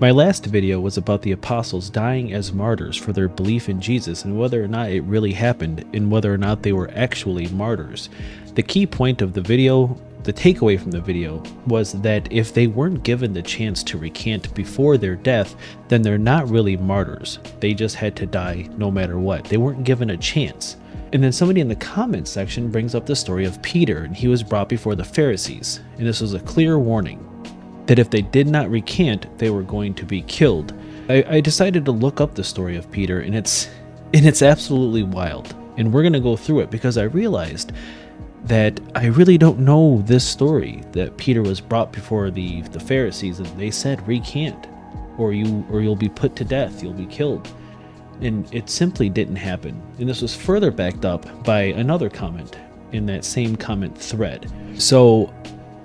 My last video was about the apostles dying as martyrs for their belief in Jesus and whether or not it really happened and whether or not they were actually martyrs. The key point of the video, the takeaway from the video, was that if they weren't given the chance to recant before their death, then they're not really martyrs. They just had to die no matter what. They weren't given a chance. And then somebody in the comments section brings up the story of Peter, and he was brought before the Pharisees. And this was a clear warning that if they did not recant, they were going to be killed. I decided to look up the story of Peter, and it's absolutely wild. And we're going to go through it because I realized that I really don't know this story, that Peter was brought before the Pharisees and they said recant or you'll be put to death, you'll be killed. And it simply didn't happen. And this was further backed up by another comment in that same comment thread. So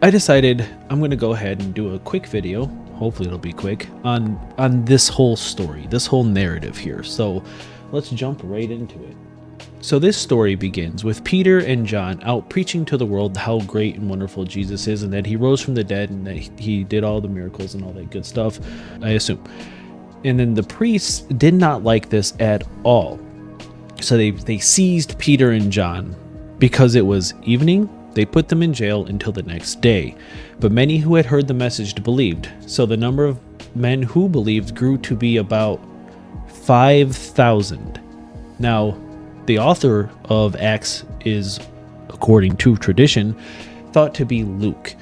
I decided I'm going to go ahead and do a quick video, hopefully it'll be quick, on this whole story, this whole narrative here. So let's jump right into it. So this story begins with Peter and John out preaching to the world how great and wonderful Jesus is and that he rose from the dead and that he did all the miracles and all that good stuff, I assume. And then the priests did not like this at all. So they seized Peter and John. Because it was evening, they put them in jail until the next day. But many who had heard the message believed. So the number of men who believed grew to be about 5,000. Now, the author of Acts is, according to tradition, thought to be Luke.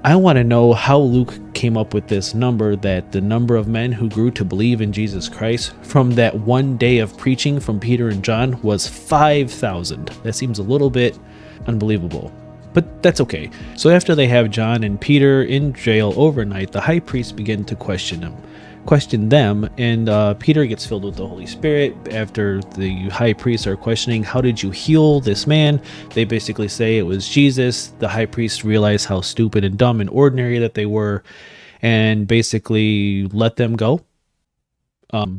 I want to know how Luke came up with this number, that the number of men who grew to believe in Jesus Christ from that one day of preaching from Peter and John was 5,000. That seems a little bit unbelievable, but that's okay. So after they have John and Peter in jail overnight, the high priest began to question them, and Peter gets filled with the Holy Spirit. After the high priests are questioning, how did you heal this man? They basically say it was Jesus. The high priest realized how stupid and dumb and ordinary that they were, and basically let them go.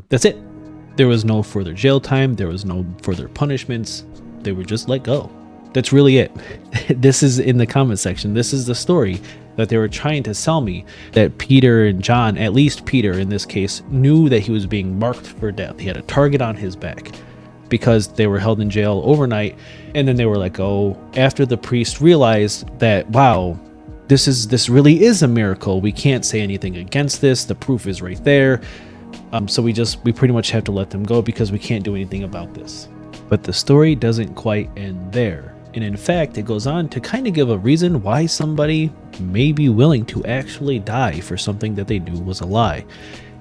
That's it. There was no further jail time. There was no further punishments. They were just let go. That's really it. This is in the comment section. This is the story that they were trying to sell me, that Peter and John, at least Peter in this case, knew that he was being marked for death. He had a target on his back because they were held in jail overnight, and then they were let go after the priest realized that, wow, this really is a miracle. We can't say anything against this. The proof is right there. So we pretty much have to let them go because we can't do anything about this. But the story doesn't quite end there. And in fact, it goes on to kind of give a reason why somebody may be willing to actually die for something that they knew was a lie.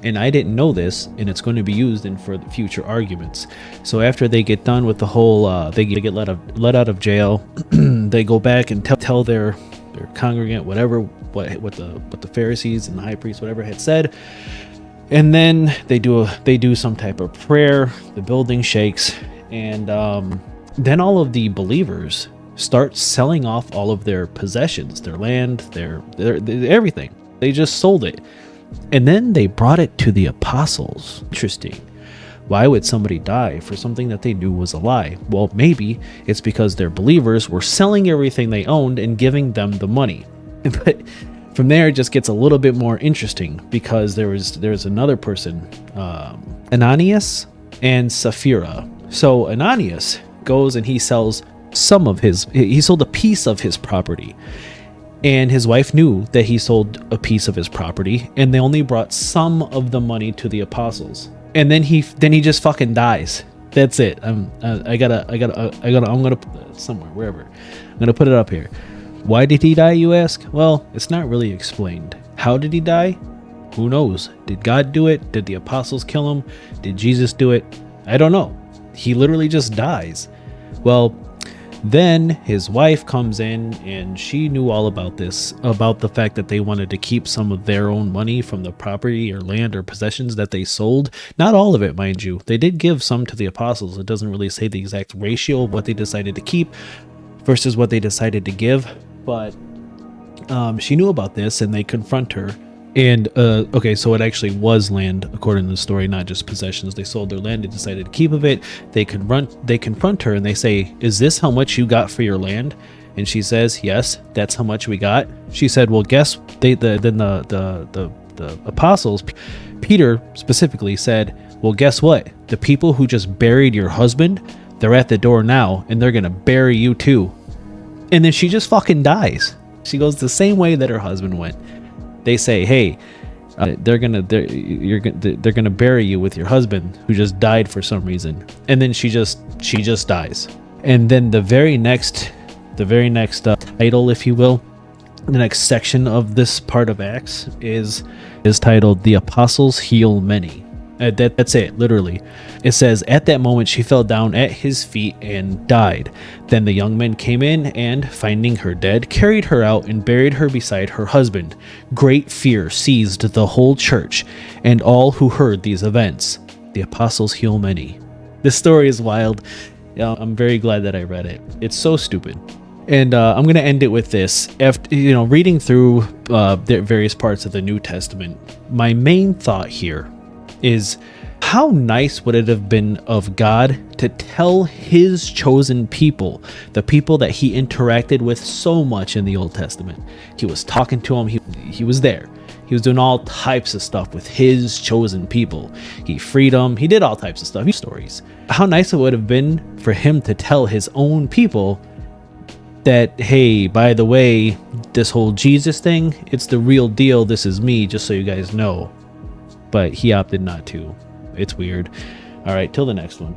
And I didn't know this, and it's going to be used in for the future arguments. So after they get done with the whole, they get let out of jail, they go back and tell their congregant what the Pharisees and the high priest whatever had said. And then they do some type of prayer. The building shakes, and then all of the believers start selling off all of their possessions, their land, their everything. They just sold it. And then they brought it to the apostles. Interesting. Why would somebody die for something that they knew was a lie? Well, maybe it's because their believers were selling everything they owned and giving them the money. But from there, it just gets a little bit more interesting because there's another person, Ananias and Sapphira. So Ananias goes and he sells he sold a piece of his property, and his wife knew that he sold a piece of his property, and they only brought some of the money to the apostles, and then he just fucking dies. That's it. I'm gonna put somewhere, wherever. I'm gonna put it up here. Why did he die, you ask? Well, it's not really explained. How did he die? Who knows? Did God do it? Did the apostles kill him? Did Jesus do it? I don't know. He literally just dies. Well, then his wife comes in, and she knew all about this, about the fact that they wanted to keep some of their own money from the property or land or possessions that they sold. Not all of it, mind you. They did give some to the apostles. It doesn't really say the exact ratio of what they decided to keep versus what they decided to give. But she knew about this, and they confront her. And okay, so it actually was land, according to the story, not just possessions. They sold their land, they decided to keep of it. They confront her, and they say, "Is this how much you got for your land?" And she says, "Yes, that's how much we got." She said, "Well, guess." Then the the apostles, Peter specifically said, well, guess what? The people who just buried your husband, they're at the door now, and they're going to bury you too. And then she just fucking dies. She goes the same way that her husband went. They say, hey, they're gonna bury you with your husband who just died for some reason. And then she just dies. And then the very next title, if you will, the next section of this part of Acts is titled "The Apostles Heal Many." That's it, literally. It says, at that moment she fell down at his feet and died. Then the young men came in and, finding her dead, carried her out and buried her beside her husband. Great fear seized the whole church and all who heard these events. The apostles heal many. This story is wild. I'm very glad that I read it. It's so stupid. And I'm going to end it with this. After, reading through the various parts of the New Testament, my main thought here is, how nice would it have been of God to tell his chosen people, the people that he interacted with so much in the Old Testament. He was talking to them. He was there. He was doing all types of stuff with his chosen people. He freed them. He did all types of stuff. Stories. How nice it would have been for him to tell his own people that, hey, by the way, this whole Jesus thing, it's the real deal. This is me, just so you guys know. But he opted not to. It's weird. All right, till the next one.